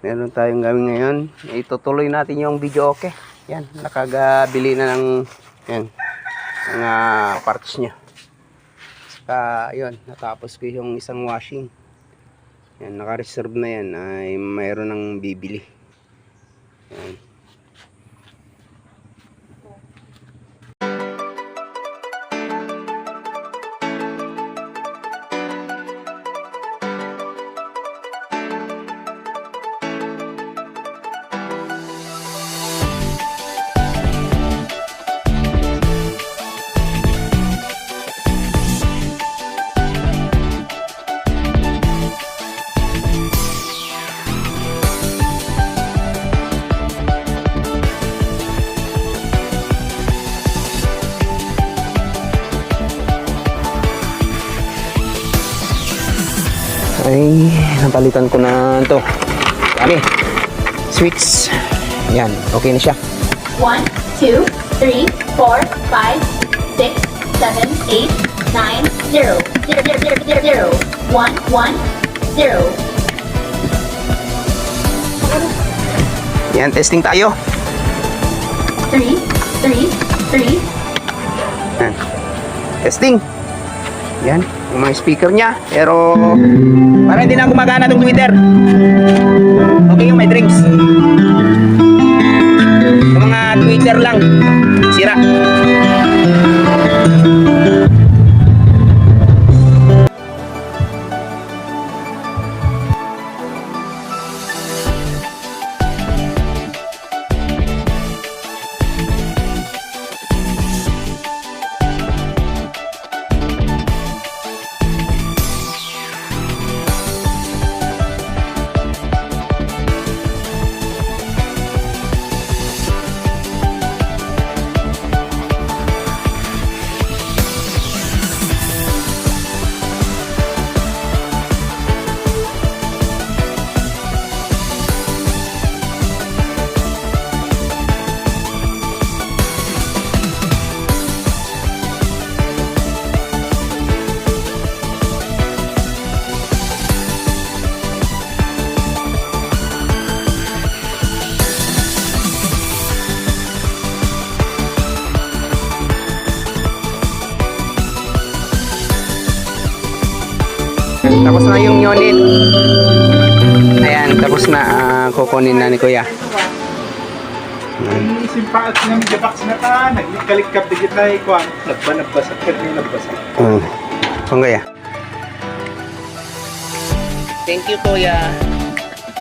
Meron tayong gawin ngayon. Itutuloy natin yung video, okay. Yan, nakagabili na ng yan, mga parts niya. Saka, yun, natapos ko yung isang washing. Yan, naka-reserve na yan. Ay, mayroon ng bibili. Yan. Ay, napalitan ko na ito. Kami, switch. Yan, okay na siya. 1, 2, 3, 4, 5, 6, 7, 8, 9, 0, 0, 0, 0, 0, 1, 1, 0. Yan, testing tayo. 3, 3, 3. Yan. Testing. Yan, yung mga speaker niya. Pero, parang hindi na gumagana itong Twitter. Okay yung may drinks. Yung mga Twitter lang, sira. Tapos na yung unit. Ayan, tapos na. Kukunin na ni Kuya. Simpaat ng Japax na ta, nagkalikap digit na ikuan. Nagbanabasa, nagbanabasa. Kung Kuya. Thank you, Kuya.